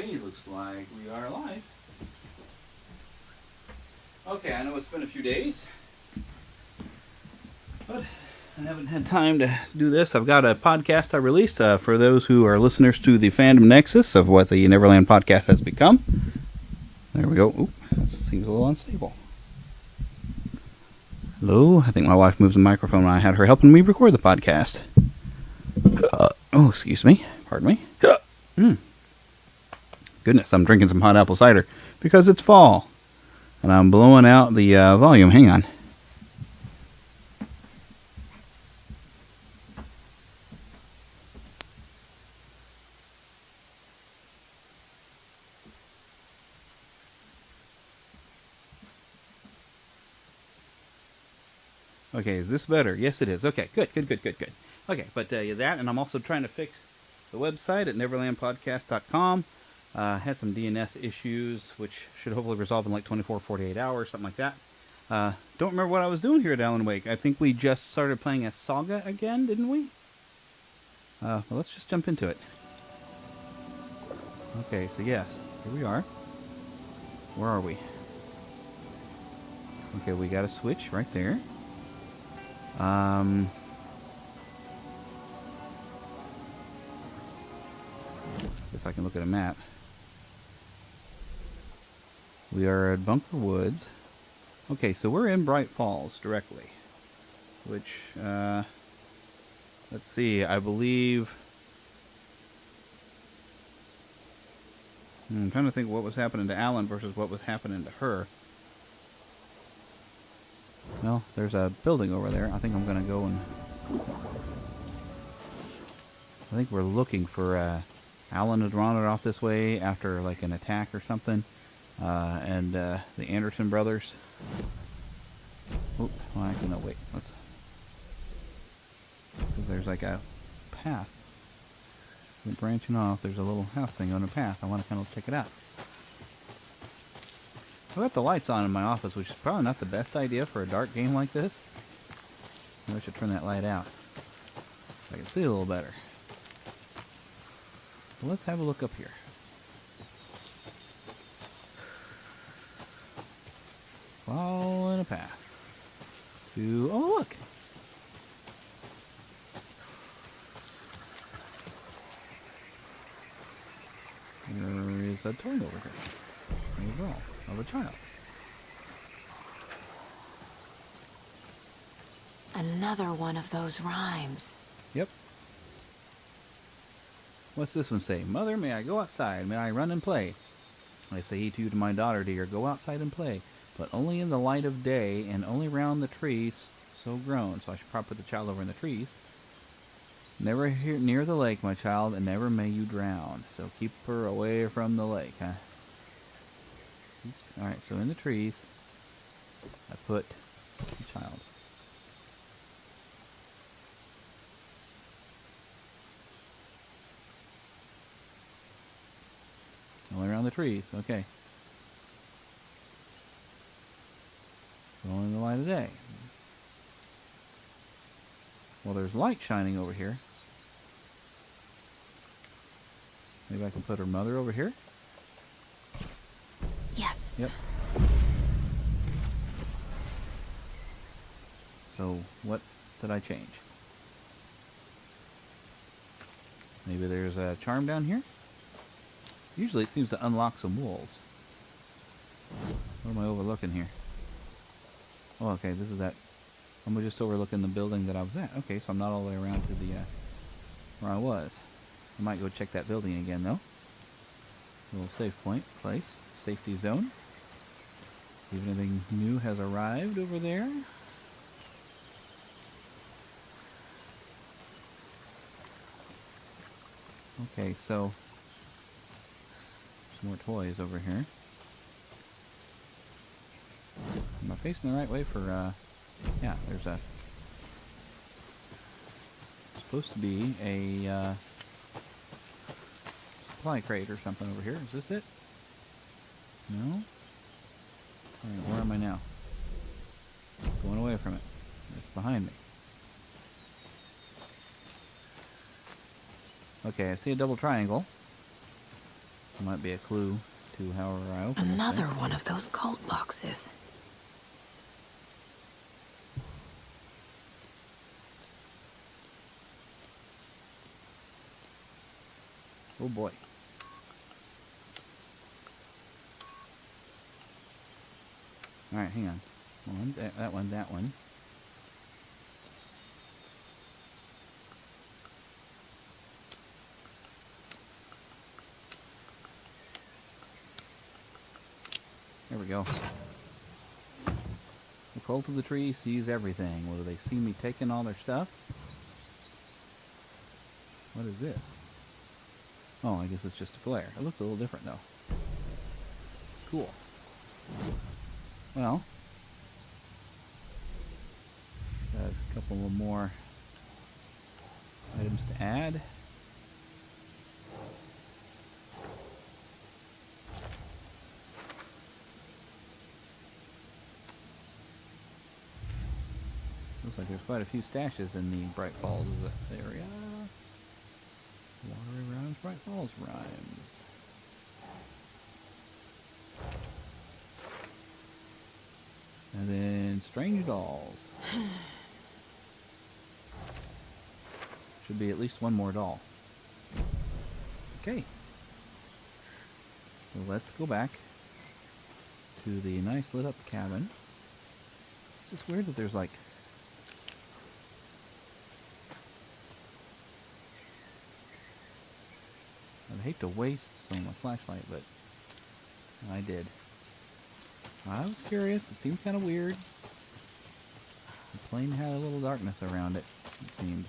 Alright, looks like we are live. Okay, I know it's been a few days, but I haven't had time to do this. I've got a podcast I released for those who are listeners to the Fandom Nexus of what the Neverland podcast has become. There we go. Oop, that seems a little unstable. Hello, I think my wife moves the microphone when I had her helping me record the podcast. Oh, excuse me. Pardon me. Goodness, I'm drinking some hot apple cider because it's fall. And I'm blowing out the volume. Hang on. Okay, is this better? Yes, it is. Okay, good. Okay, but that, and I'm also trying to fix the website at neverlandpodcast.com. Had some DNS issues, which should hopefully resolve in like 24, 48 hours, something like that. Don't remember what I was doing here at Alan Wake. I think we just started playing a saga again, didn't we? Well, let's just jump into it. Okay, so yes, here we are. Where are we? Okay, we got a switch right there. Guess I can look at a map. We are at Bunker Woods. Okay, so we're in Bright Falls directly. Which, let's see, I believe... I'm trying to think what was happening to Alan versus what was happening to her. Well, there's a building over there. I think I'm going to go and... I think we're looking for... Alan had wandered off this way after like an attack or something. And the Anderson brothers. Oh, well, actually, no, wait. Let's... There's like a path. We're branching off. There's a little house thing on a path. I want to kind of check it out. I've got the lights on in my office, which is probably not the best idea for a dark game like this. Maybe I should turn that light out so I can see a little better. So let's have a look up here. Following a path to... Oh, look! There is a toy over here. A doll of a child. Another one of those rhymes. Yep. What's this one say? Mother, may I go outside? May I run and play? I say to my daughter, dear, go outside and play, but only in the light of day, and only round the trees so grown. So I should probably put the child over in the trees. Never here near the lake, my child, and never may you drown. So keep her away from the lake, huh? Oops. Alright, so in the trees, I put the child. Only around the trees, okay. Only in the light of day. Well, there's light shining over here. Maybe I can put her mother over here? Yes. Yep. So, what did I change? Maybe there's a charm down here? Usually it seems to unlock some wolves. What am I overlooking here? Oh, okay, this is that... I'm just overlooking the building that I was at. Okay, so I'm not all the way around to the, where I was. I might go check that building again, though. A little save point, place, safety zone. See if anything new has arrived over there. Okay, so... more toys over here. Am I facing the right way for, yeah, there's a... supposed to be a, supply crate or something over here. Is this it? No? Alright, where am I now? Going away from it. It's behind me. Okay, I see a double triangle. Might be a clue to however I open this Another thing. one of those cult boxes. Oh boy. Alright, hang on. One, that one, that one. There we go. The cult of the tree sees everything. Will they see me taking all their stuff? What is this? Oh, I guess it's just a flare. It looks a little different though. Cool. Well, got a couple of more items to add. Looks like there's quite a few stashes in the Bright Falls area. Watery Rhymes, Bright Falls Rhymes. And then Strange Dolls. Should be at least one more doll. Okay. So let's go back to the nice lit up cabin. It's just weird that there's like I'd hate to waste some of my flashlight, but I did. I was curious. It seemed kind of weird. The plane had a little darkness around it, it seemed.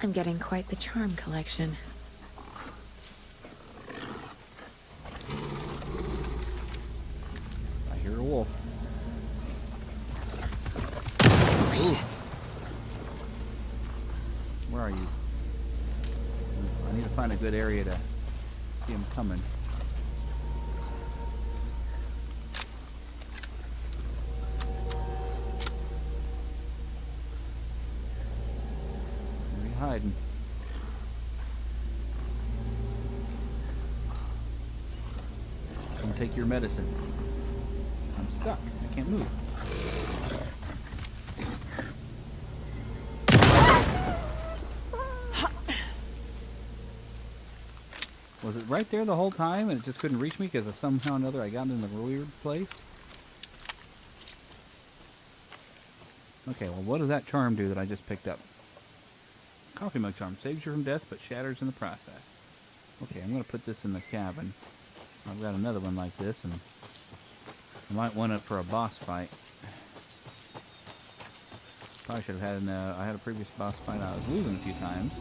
I'm getting quite the charm collection. I hear a wolf. Oh, shit. Where are you? I need to find a good area to see him coming. Where are you hiding? Come take your medicine. I'm stuck. I can't move. Was it right there the whole time and it just couldn't reach me because somehow or another I got in the weird place? Okay, well what does that charm do that I just picked up? Coffee mug charm. Saves you from death but shatters in the process. Okay, I'm going to put this in the cabin. I've got another one like this and I might want it for a boss fight. Probably should have had I had a previous boss fight I was losing a few times.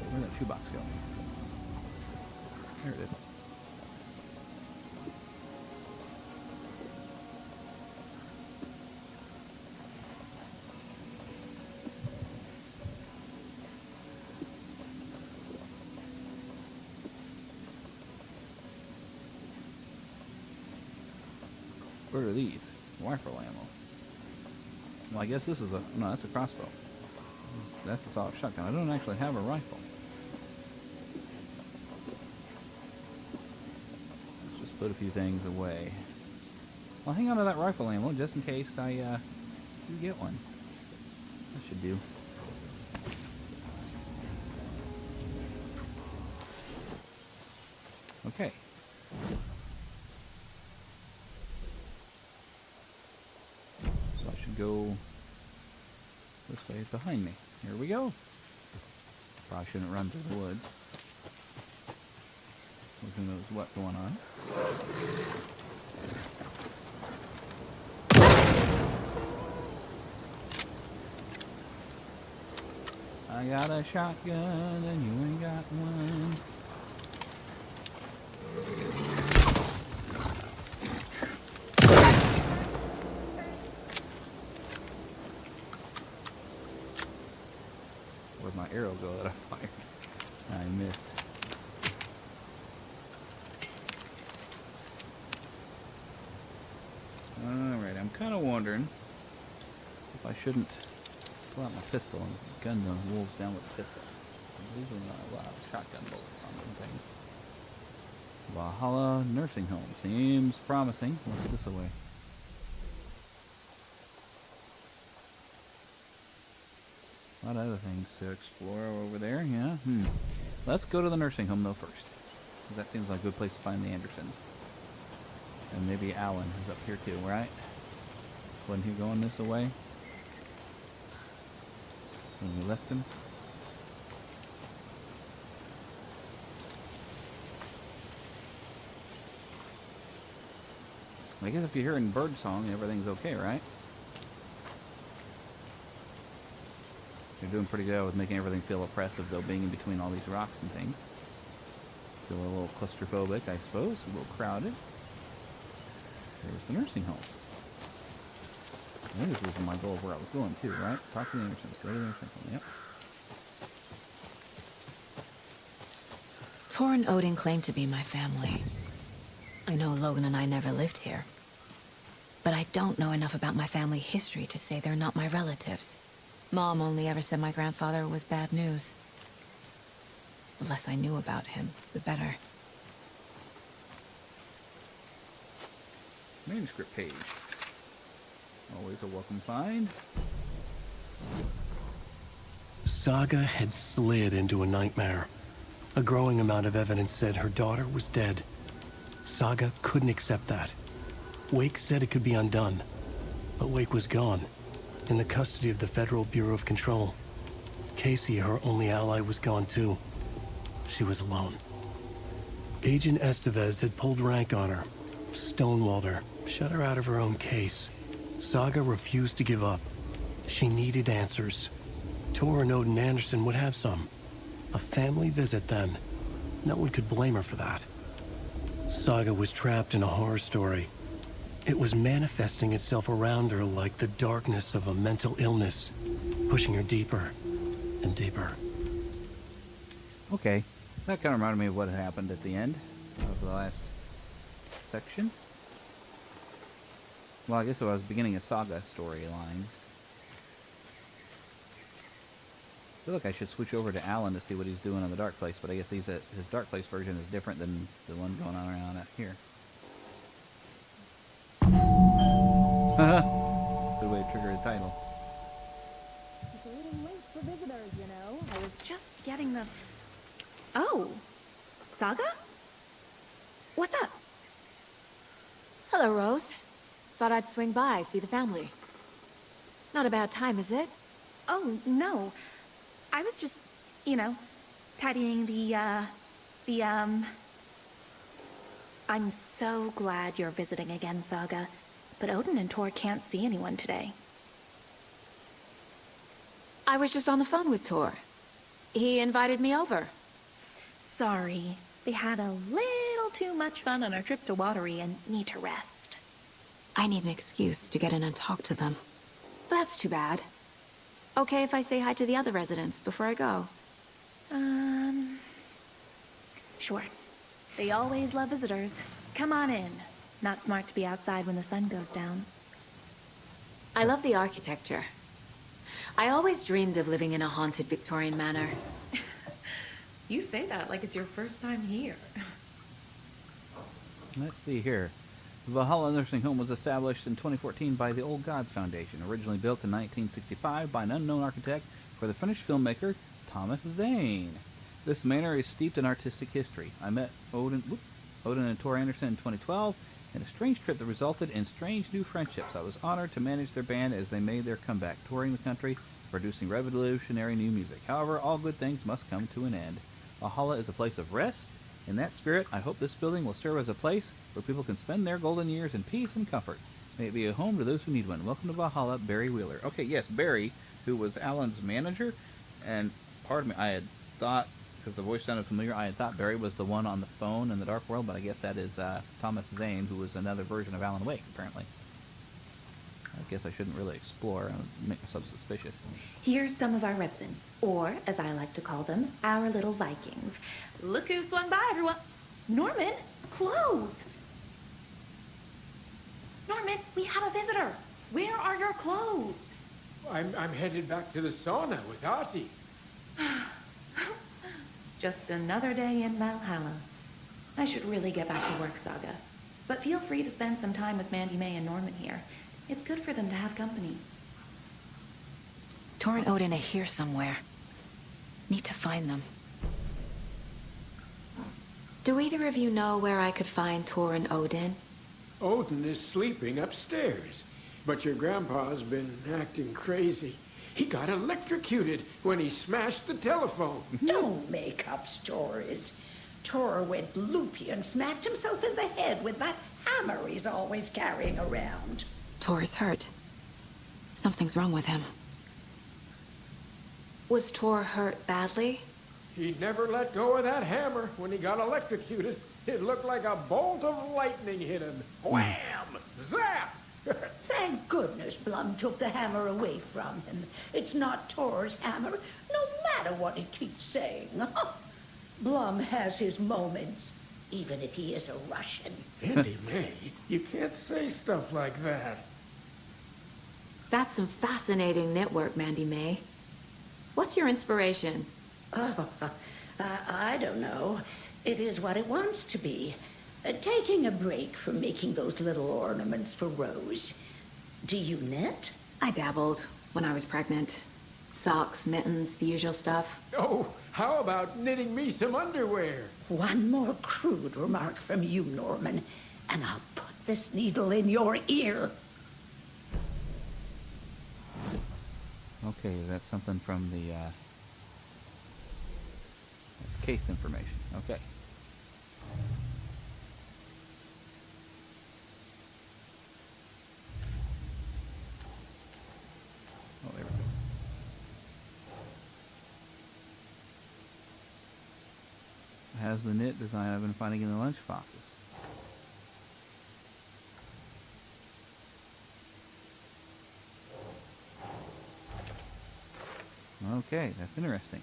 Where'd that shoebox go? There it is. What are these? Rifle ammo. Well, I guess this is no, that's a crossbow. That's a soft shotgun. I don't actually have a rifle. Let's just put a few things away. Well, hang on to that rifle ammo just in case I do get one. That should do. Okay. So I should go this way behind me. Here we go. Probably shouldn't run through the woods. Who knows what's going on. I got a shotgun and you ain't got one. Where'd my arrow go that I fired? I missed. Alright, I'm kind of wondering if I shouldn't pull out my pistol and gun the wolves down with the pistol. These are a lot of shotgun bullets on them things. Valhalla Nursing Home. Seems promising. What's this away? A lot of other things to explore over there, yeah. Let's go to the nursing home, though, first. That seems like a good place to find the Andersons. And maybe Alan is up here, too, right? Wasn't he going this way when we left him? I guess if you're hearing bird song, everything's okay, right? You're doing pretty good with making everything feel oppressive, though, being in between all these rocks and things. Feel a little claustrophobic, I suppose. A little crowded. There's the nursing home. I think this was my goal of where I was going, too, right? Talk to the Andersons. Go to the nursing home. Yep. Tor and Odin claim to be my family. I know Logan and I never lived here. But I don't know enough about my family history to say they're not my relatives. Mom only ever said my grandfather was bad news. The less I knew about him, the better. Manuscript page. Always a welcome find. Saga had slid into a nightmare. A growing amount of evidence said her daughter was dead. Saga couldn't accept that. Wake said it could be undone. But Wake was gone, in the custody of the Federal Bureau of Control. Casey, her only ally, was gone too. She was alone. Agent Estevez had pulled rank on her, stonewalled her, shut her out of her own case. Saga refused to give up. She needed answers. Tor and Odin Anderson would have some. A family visit then. No one could blame her for that. Saga was trapped in a horror story. It was manifesting itself around her like the darkness of a mental illness, pushing her deeper and deeper. Okay. That kind of reminded me of what had happened at the end of the last section. Well, I guess it was beginning a Saga storyline. I feel like I should switch over to Alan to see what he's doing in the Dark Place, but I guess his Dark Place version is different than the one going on around out here. Good way to trigger the title. It's a little late for visitors, you know. I was just getting the... Oh, Saga? What's up? Hello, Rose. Thought I'd swing by, see the family. Not a bad time, is it? Oh, no. I was just, you know, tidying I'm so glad you're visiting again, Saga. But Odin and Tor can't see anyone today. I was just on the phone with Tor. He invited me over. Sorry. They had a little too much fun on our trip to Watery and need to rest. I need an excuse to get in and talk to them. That's too bad. Okay if I say hi to the other residents before I go? Sure. They always love visitors. Come on in. Not smart to be outside when the sun goes down. I love the architecture. I always dreamed of living in a haunted Victorian manor. You say that like it's your first time here. Let's see here. The Valhalla Nursing Home was established in 2014 by the Old Gods Foundation, originally built in 1965 by an unknown architect for the Finnish filmmaker Thomas Zane. This manor is steeped in artistic history. I met Odin and Tor Anderson in 2012 in a strange trip that resulted in strange new friendships. I was honored to manage their band as they made their comeback, touring the country, producing revolutionary new music. However, all good things must come to an end. Valhalla is a place of rest. In that spirit, I hope this building will serve as a place where people can spend their golden years in peace and comfort. May it be a home to those who need one. Welcome to Valhalla, Barry Wheeler. Okay, yes, Barry, who was Alan's manager, and pardon me, I had thought, because the voice sounded familiar, I had thought Barry was the one on the phone in the Dark World, but I guess that is Thomas Zane, who was another version of Alan Wake, apparently. I guess I shouldn't really explore and make myself suspicious. Here's some of our residents, or, as I like to call them, our little Vikings. Look who swung by, everyone. Norman, clothes. Norman, we have a visitor. Where are your clothes? I'm headed back to the sauna with Artie. Just another day in Valhalla. I should really get back to work, Saga. But feel free to spend some time with Mandy May and Norman here. It's good for them to have company. Tor and Odin are here somewhere. Need to find them. Do either of you know where I could find Tor and Odin? Odin is sleeping upstairs, but your grandpa's been acting crazy. He got electrocuted when he smashed the telephone. Don't make up stories. Tor went loopy and smacked himself in the head with that hammer he's always carrying around. Tor is hurt. Something's wrong with him. Was Tor hurt badly? He never let go of that hammer when he got electrocuted. It looked like a bolt of lightning hit him. Wham! Zap! Thank goodness Blum took the hammer away from him. It's not Tor's hammer, no matter what he keeps saying. Blum has his moments, even if he is a Russian. Andy May, you can't say stuff like that. That's some fascinating network, Mandy May. What's your inspiration? Oh, I don't know. It is what it wants to be. Taking a break from making those little ornaments for Rose. Do you knit? I dabbled when I was pregnant. Socks, mittens, the usual stuff. Oh, how about knitting me some underwear? One more crude remark from you, Norman, and I'll put this needle in your ear. Okay, that's something from the, that's case information. Okay. Oh, there we go. Has the knit design I've been finding in the lunch boxes. Okay, that's interesting.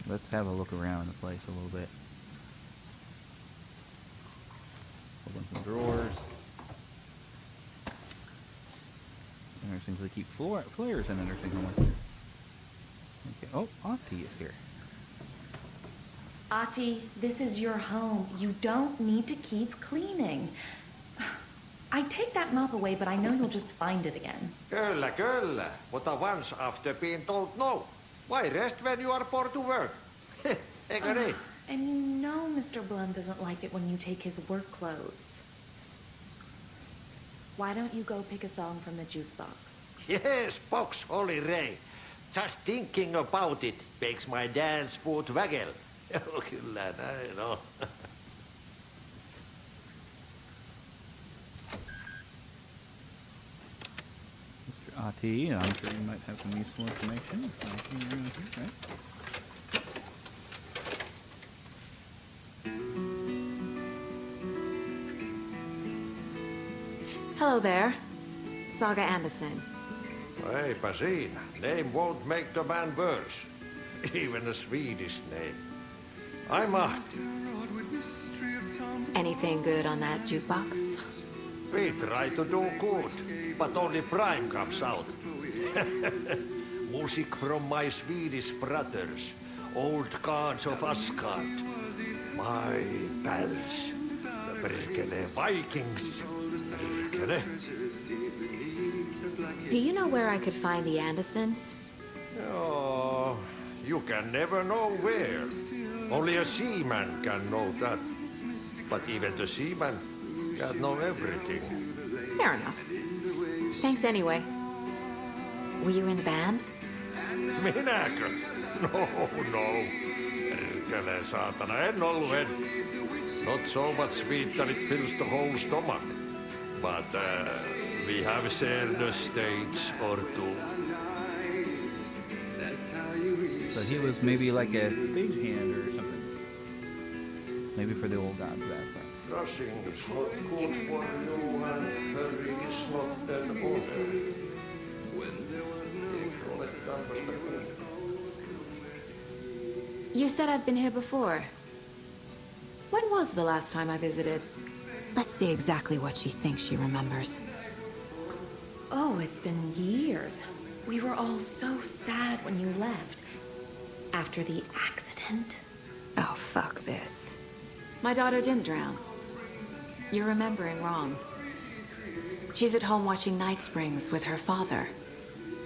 Let's have a look around the place a little bit. Open some drawers. Interesting, they keep flares in nursing home. Okay. Oh, Auntie is here. Ati, this is your home. You don't need to keep cleaning. I take that mop away, but I know you'll just find it again. Kyllä, kyllä. Mutta once after being told no. Why rest when you are poor to work? Eikö niin? And you know Mr. Blum doesn't like it when you take his work clothes. Why don't you go pick a song from the jukebox? Yes, box Olli Ray. Just thinking about it makes my dance foot waggle. Kyllä näin on. Mr. Ati, I'm sure you might have some useful information. Right? Hello there. Saga Anderson. Eipä siinä. Name won't make the man worse. Even a Swedish name. I'm Ahti. Anything good on that jukebox? We try to do good, but only Prime comes out. Music from my Swedish brothers, old gods of Asgard. My pals, the perkele Vikings. Perkele. Do you know where I could find the Andersons? Oh, you can never know where. Only a seaman can know that. But even the seaman can't know everything. Fair enough. Thanks anyway. Were you in the band? Minäkö? No. Perkele saatana, en ollut en. Not so much sweet that it fills the whole stomach. But we have shared a stage or two. So he was maybe like a stagehand or something. Maybe for the old gods of Asgard. Rushing is not good for you, and hurry is not an order. You said I'd been here before. When was the last time I visited? Let's see exactly what she thinks she remembers. Oh, it's been years. We were all so sad when you left. After the accident. Oh, fuck this. My daughter didn't drown. You're remembering wrong. She's at home watching Night Springs with her father.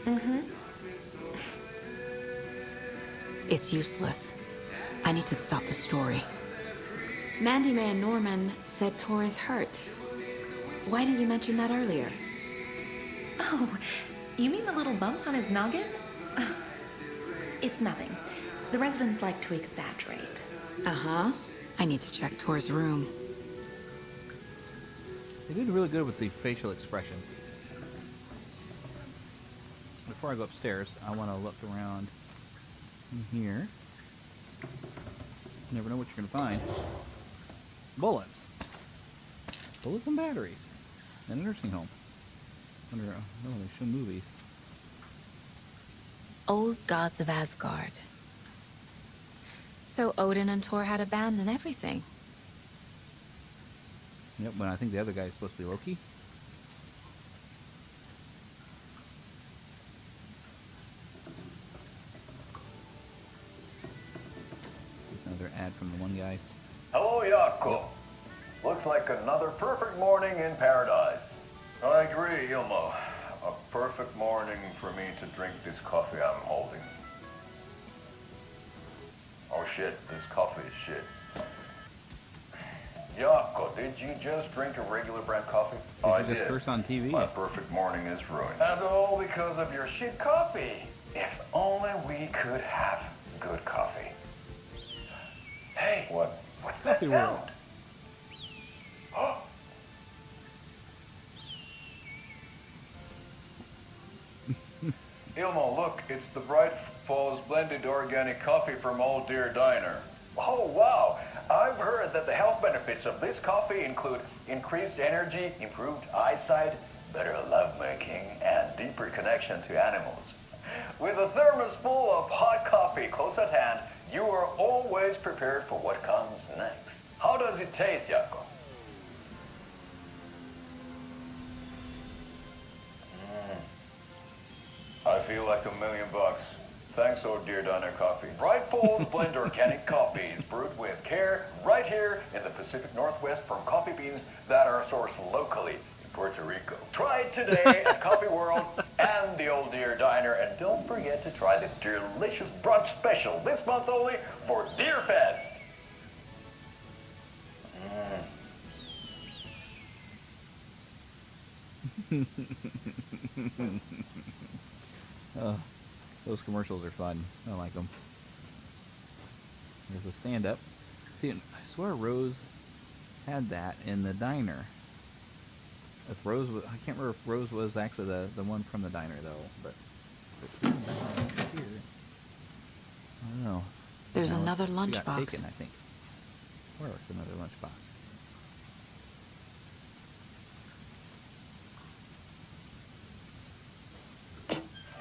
Mm-hmm. It's useless. I need to stop the story. Mandy May and Norman said Tor is hurt. Why didn't you mention that earlier? Oh, you mean the little bump on his noggin? It's nothing. The residents like to exaggerate. Uh-huh. I need to check Tor's room. They did really good with the facial expressions. Before I go upstairs, I want to look around in here. You never know what you're going to find. Bullets. Bullets and batteries. And a nursing home. Oh, they show movies. Old gods of Asgard. So Odin and Thor had a band and everything. Yep, but I think the other guy is supposed to be Loki. Just another ad from the one guy's. Hello, Jaakko. Looks like another perfect morning in paradise. I agree, Ilmo. A perfect morning for me to drink this coffee I'm holding. Oh shit, this coffee is shit. Jaakko, did you just drink a regular brand coffee? Did you just curse on TV? My perfect morning is ruined. And all because of your shit coffee. If only we could have good coffee. Hey, what's that Coffee sound? world. Ilmo, look, it's the Bright Falls blended organic coffee from Old Deer Diner. Oh, wow. I've heard that the health benefits of this coffee include increased energy, improved eyesight, better lovemaking, and deeper connection to animals. With a thermos full of hot coffee close at hand, you are always prepared for what comes next. How does it taste, Jaakko? I feel like $1 million. Thanks, Old Deer Diner Coffee. Bright Falls blend organic coffees brewed with care right here in the Pacific Northwest from coffee beans that are sourced locally in Puerto Rico. Try it today at Coffee World and the Old Deer Diner, and don't forget to try the delicious brunch special this month only for Deer Fest. Those commercials are fun. I like them. There's a stand-up. See, I swear Rose had that in the diner. If Rose was, I can't remember if Rose was actually the one from the diner though. But here, I don't know. There's No, another she got lunchbox. taken, I think. Or it's another lunchbox.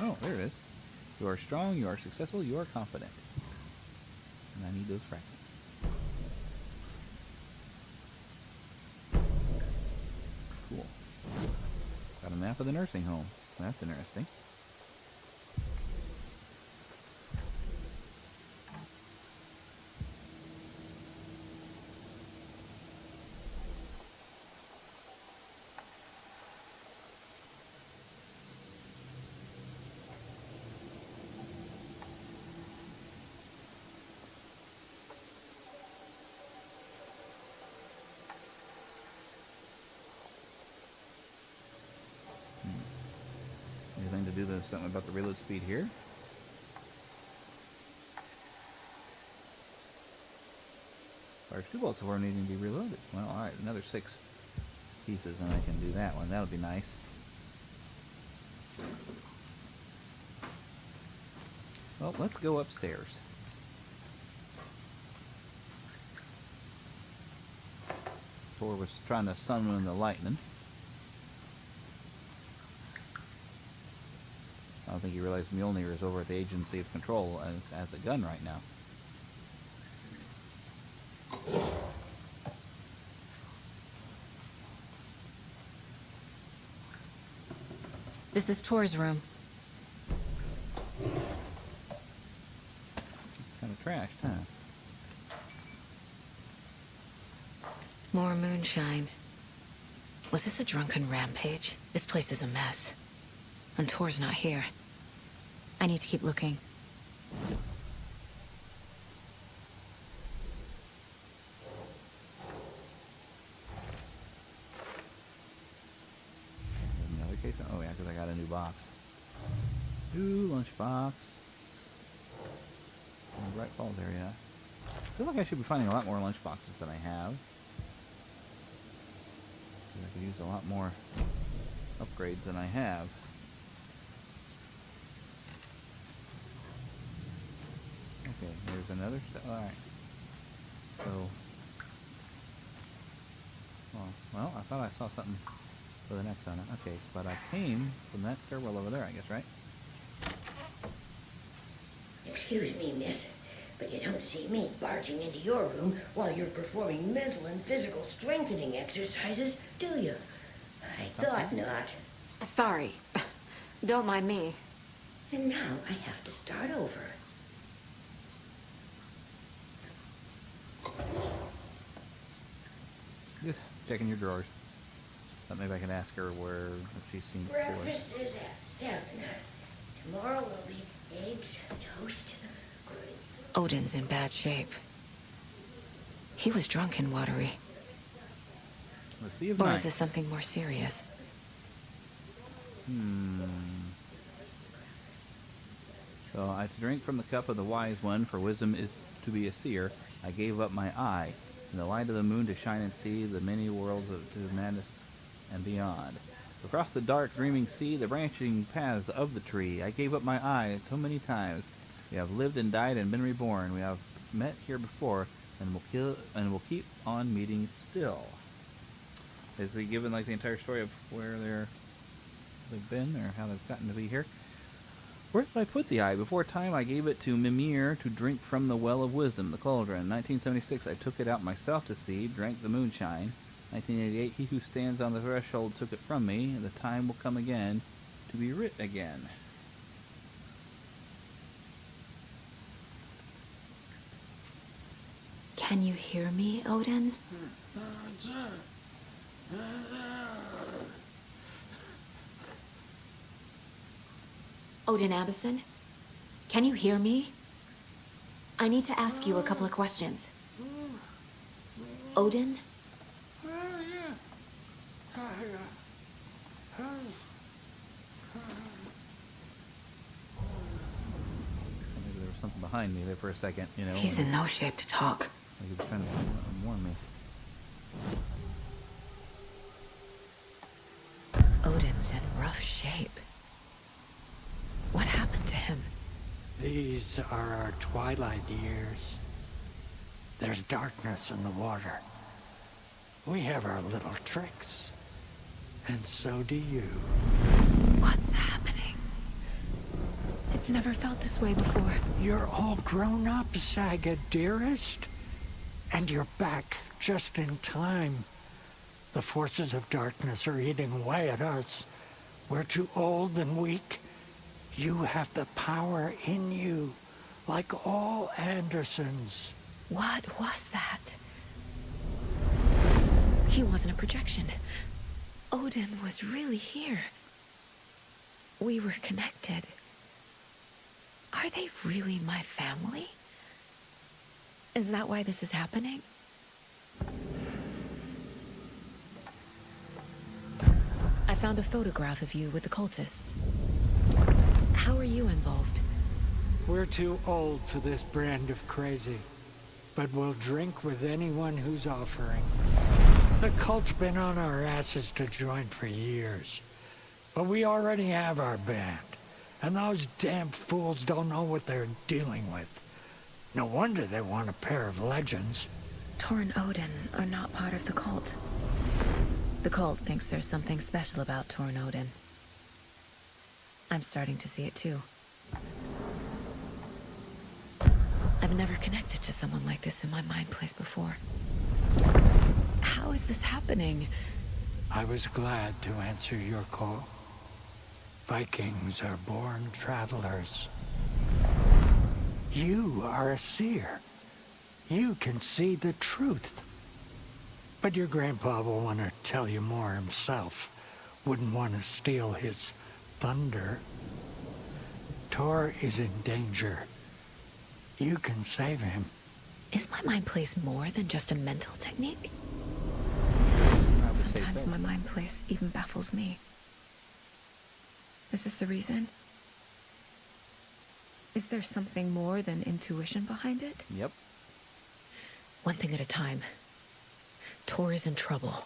Oh, there it is. You are strong, you are successful, you are confident. And I need those fragments. Cool. Got a map of the nursing home. That's interesting. Anything to do with something about the reload speed here? Fires 2 bolts before needing to be reloaded. Well, alright, another 6 pieces and I can do that one. That'll be nice. Well, let's go upstairs. Thor was trying to summon the lightning. I don't think he realized Mjolnir is over at the Agency of Control and has a gun right now. This is Tor's room. Kind of trashed, huh? More moonshine. Was this a drunken rampage? This place is a mess. And Tor's not here. I need to keep looking. Another case? Oh yeah, because I got a new box. New lunchbox. In the Bright Falls area. I feel like I should be finding a lot more lunchboxes than I have. I could use a lot more upgrades than I have. Okay, there's another step. Alright. So. Well, I thought I saw something with an X on it. Okay, but I came from that stairwell over there, I guess, right? Excuse me, miss, but you don't see me barging into your room while you're performing mental and physical strengthening exercises, do you? I thought not. Sorry. Don't mind me. And now I have to start over. Just checking your drawers. Thought maybe I could ask her where if she's seen it before. Breakfast is at 7. Tomorrow will be eggs, toast, gravy. Odin's in bad shape. He was drunk and watery. The Sea of Or Night. is this something more serious? So I to drink from the cup of the wise one, for wisdom is to be a seer. I gave up my eye, in the light of the moon to shine and see the many worlds to madness and beyond. Across the dark, dreaming sea, the branching paths of the tree, I gave up my eye so many times. We have lived and died and been reborn. We have met here before, and will keep on meeting still. Is he given like the entire story of where they've been or how they've gotten to be here? Where did I put the eye? Before time I gave it to Mimir to drink from the well of wisdom, the cauldron. 1976 I took it out myself to see, drank the moonshine. 1988 he who stands on the threshold took it from me, and the time will come again to be writ again. Can you hear me, Odin? Odin Addison? Can you hear me? I need to ask you a couple of questions. Odin? Maybe there was something behind me there for a second, you know. He's in no shape to talk. Like he was trying to warn me. Odin's in rough shape. What happened to him? These are our twilight years. There's darkness in the water. We have our little tricks. And so do you. What's happening? It's never felt this way before. You're all grown up, Saga, dearest. And you're back just in time. The forces of darkness are eating away at us. We're too old and weak. You have the power in you, like all Andersons. What was that? He wasn't a projection. Odin was really here. We were connected. Are they really my family? Is that why this is happening? I found a photograph of you with the cultists. How are you involved? We're too old for this brand of crazy, but we'll drink with anyone who's offering. The cult's been on our asses to join for years, but we already have our band, and those damn fools don't know what they're dealing with. No wonder they want a pair of legends. Tor and Odin are not part of the cult. The cult thinks there's something special about Tor and Odin. I'm starting to see it too. I've never connected to someone like this in my mind place before. How is this happening? I was glad to answer your call. Vikings are born travelers. You are a seer. You can see the truth. But your grandpa will want to tell you more himself. Wouldn't want to steal his thunder. Tor is in danger. You can save him. Is my mind place more than just a mental technique? I would say Sometimes so. my mind place even baffles me. Is this the reason? Is there something more than intuition behind it? Yep. One thing at a time. Tor is in trouble.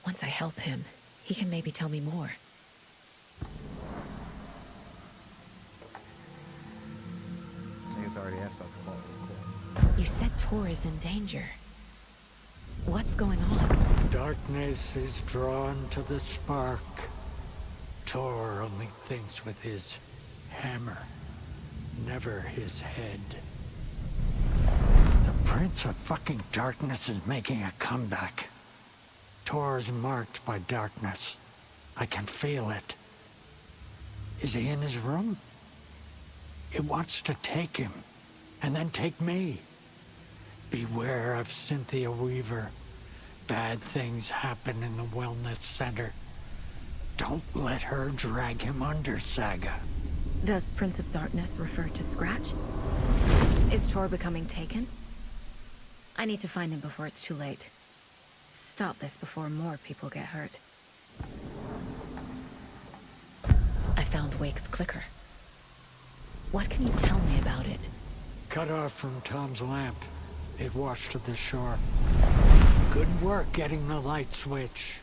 Once I help him, he can maybe tell me more. I guess I already asked about the call. You said Tor is in danger. What's going on? Darkness is drawn to the spark. Tor only thinks with his hammer, never his head. The Prince of fucking Darkness is making a comeback. Tor's marked by darkness. I can feel it. Is he in his room? It wants to take him, and then take me. Beware of Cynthia Weaver. Bad things happen in the wellness center. Don't let her drag him under, Saga. Does Prince of Darkness refer to Scratch? Is Tor becoming taken? I need to find him before it's too late. Stop this before more people get hurt. I found Wake's clicker. What can you tell me about it? Cut off from Tom's lamp. It washed to the shore. Good work getting the light switch.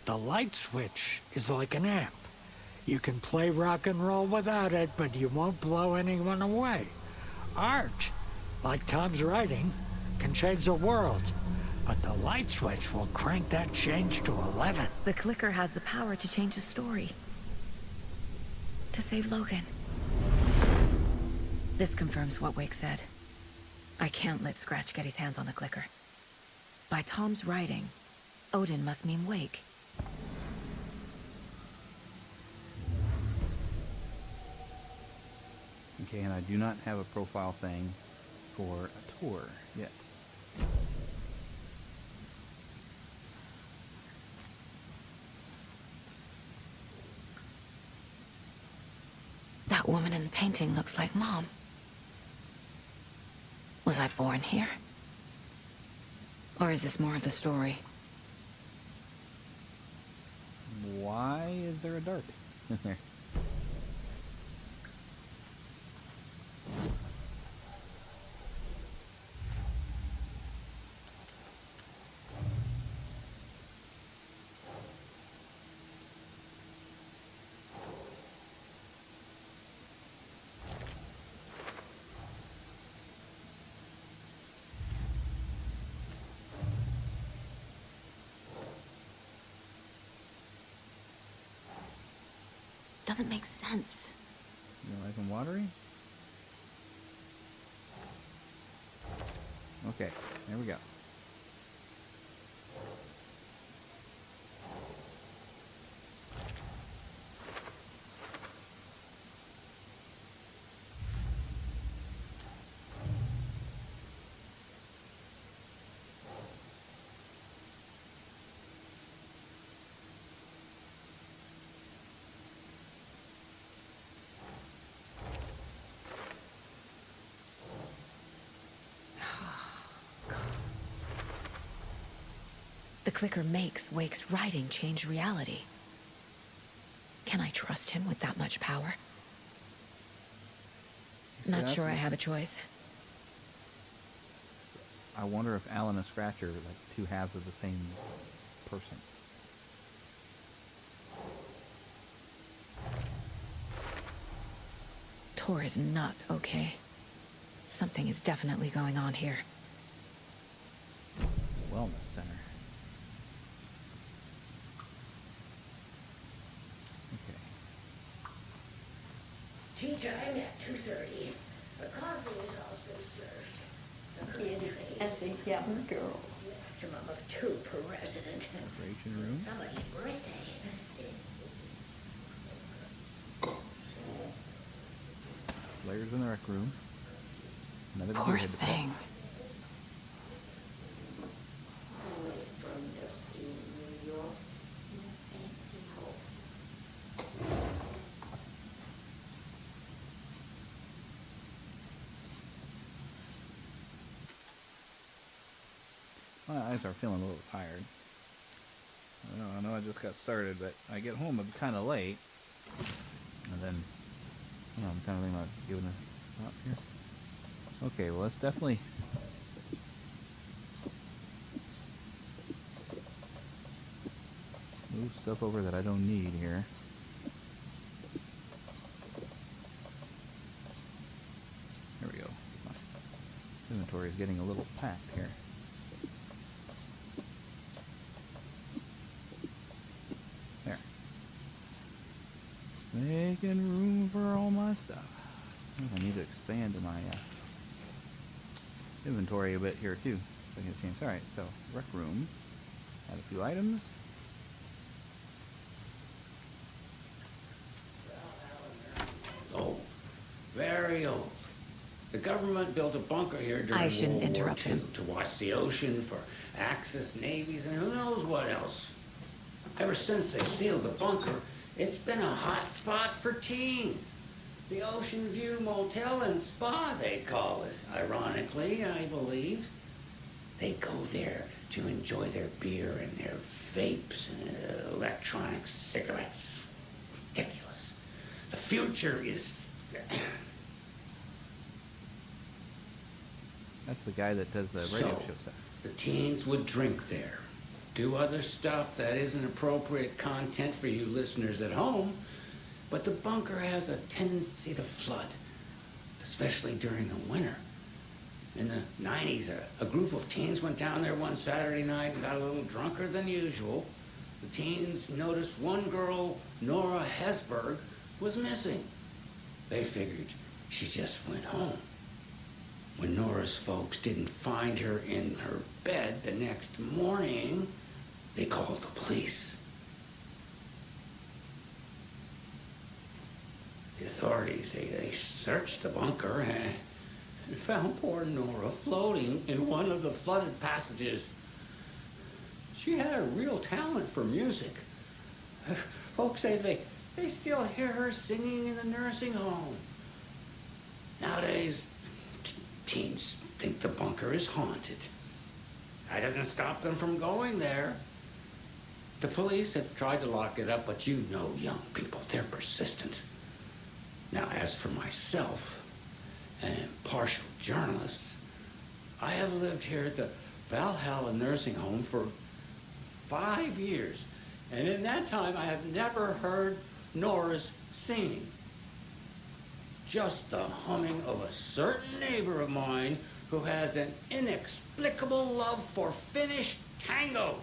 The light switch is like an amp. You can play rock and roll without it, but you won't blow anyone away. Art, like Tom's writing, can change the world. But the light switch will crank that change to 11. The clicker has the power to change the story. To save Logan. This confirms what Wake said. I can't let Scratch get his hands on the clicker. By Tom's writing, Odin must mean Wake. Okay, and I do not have a profile thing for a tour yet. That woman in the painting looks like Mom. Was I born here? Or is this more of the story? Why is there a dart in there? Doesn't make sense. You like them watery? Okay, there we go. The clicker makes Wake's writing change reality. Can I trust him with that much power? Not sure I have a choice. I wonder if Alan and Scratch are like two halves of the same person. Tor is not okay. Something is definitely going on here. wellness center. Okay. Tea time at 2:30. The coffee is also served. The kid As a young girl. maximum of 2 per resident. Celebration room. Somebody's birthday. Players in the rec room. Another Poor gearhead to pet. thing. Always from dusty New York. Fancy home. My eyes are feeling a little tired. I know I just got started, but I get home kind of late. And then, I'm kind of thinking about giving a stop here. Okay, well, let's definitely move stuff over that I don't need here. There we go. My inventory is getting a little packed here. There. Making room for all my stuff. I need to expand my inventory a bit here too. So I can change. All right, so rec room. Add a few items. Old. Very old. The government built a bunker here during I shouldn't World War interrupt II him. to watch the ocean for Axis navies and who knows what else. Ever since they sealed the bunker, it's been a hot spot for teens. The Ocean View Motel and Spa, they call it. Ironically, I believe. They go there to enjoy their beer and their vapes and electronic cigarettes. Ridiculous. The future is... That's the guy that does the radio So, show stuff. the teens would drink there, do other stuff that isn't appropriate content for you listeners at home, but the bunker has a tendency to flood, especially during the winter. In the 90s, a group of teens went down there one Saturday night and got a little drunker than usual. The teens noticed one girl, Nora Hesberg, was missing. They figured she just went home. When Nora's folks didn't find her in her bed the next morning, they called the police. The authorities, they searched the bunker and found poor Nora floating in one of the flooded passages. She had a real talent for music. Folks say they still hear her singing in the nursing home. Nowadays, teens think the bunker is haunted. That doesn't stop them from going there. The police have tried to lock it up, but you know young people, they're persistent. Now, as for myself, an impartial journalist, I have lived here at the Valhalla Nursing Home for 5 years, and in that time I have never heard Nora's singing. Just the humming of a certain neighbor of mine who has an inexplicable love for Finnish tango.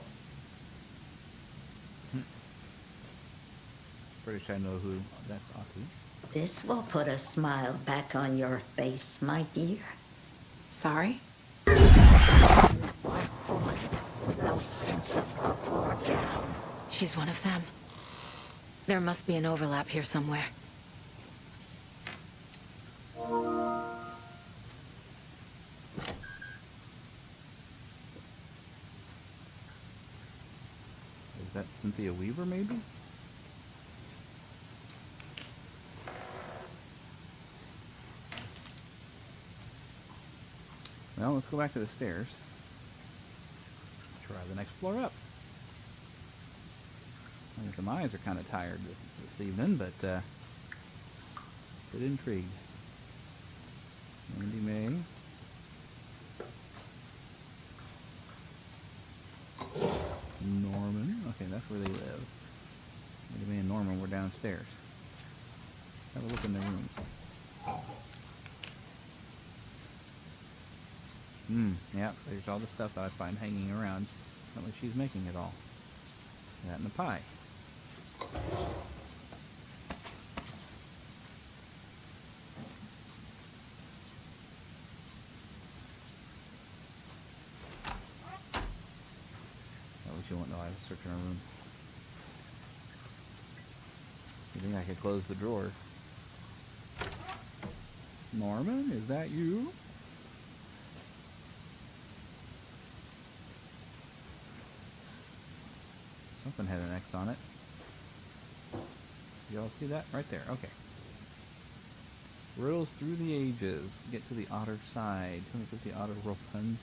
British, I know who that's Aki. This will put a smile back on your face, my dear. Sorry? No sense of up or down. She's one of them. There must be an overlap here somewhere. Is that Cynthia Weaver, maybe? Well, let's go back to the stairs. Try the next floor up. I think my eyes are kind of tired this evening, but a bit intrigued. Andy May. Norman. Okay, that's where they live. Andy May and Norman were downstairs. Have a look in their rooms. Yeah, there's all the stuff that I find hanging around. Not like she's making it all. That and the pie. At least you won't know I was searching our room. You think I could close the drawer? Norman, is that you? Something had an X on it. Y'all see that? Right there. Okay. Riddles through the ages. Get to the otter side. 250 otter roll puns.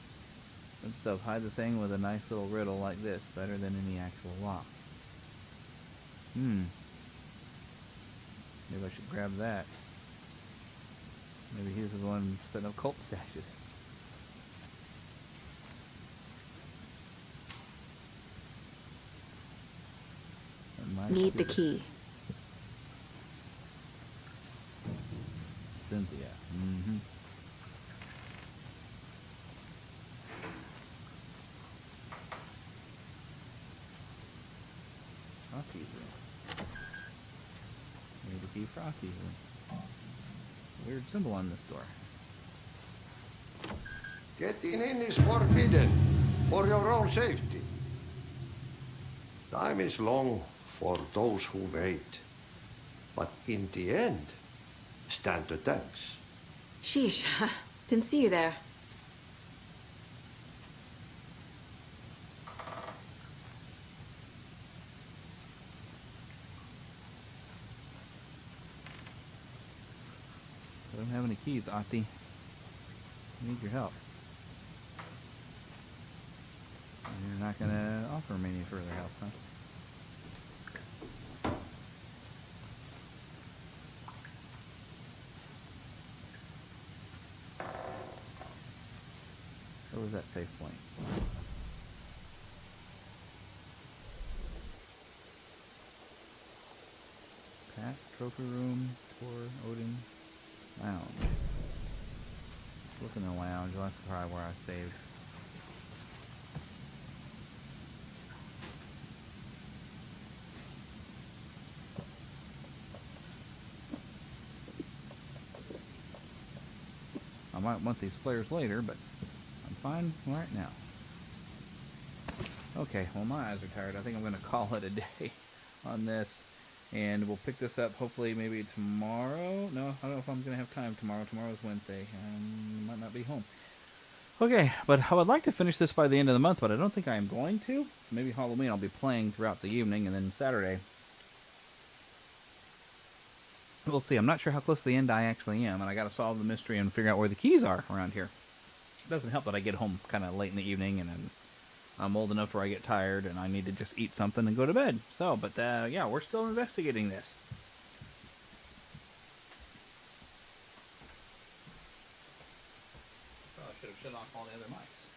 Good stuff. Hide the thing with a nice little riddle like this. Better than any actual lock. Maybe I should grab that. Maybe he's the one setting up cult stashes. Need the key. Cynthia. Rocky's room. Need the key for Rocky's room. Weird symbol on this door. Getting in is forbidden for your own safety. Time is long for those who wait. But in the end, stand the thanks. Sheesh. Didn't see you there. I don't have any keys, Ati. I need your help. You're not gonna offer me any further help, huh? Where was that safe point? Pat, trophy room, tour, Odin, lounge. Look in the lounge. Well, that's probably where I saved. I might want these flares later, but I'm fine right now. Okay, well my eyes are tired. I think I'm going to call it a day on this. And we'll pick this up hopefully maybe tomorrow. No, I don't know if I'm going to have time tomorrow. Tomorrow's Wednesday. Might not be home. Okay, but I would like to finish this by the end of the month, but I don't think I am going to. Maybe Halloween I'll be playing throughout the evening, and then Saturday. We'll see. I'm not sure how close to the end I actually am, and I got to solve the mystery and figure out where the keys are around here. It doesn't help that I get home kind of late in the evening, and I'm old enough where I get tired, and I need to just eat something and go to bed. So, but yeah, we're still investigating this. Probably should have shut off all the other mics.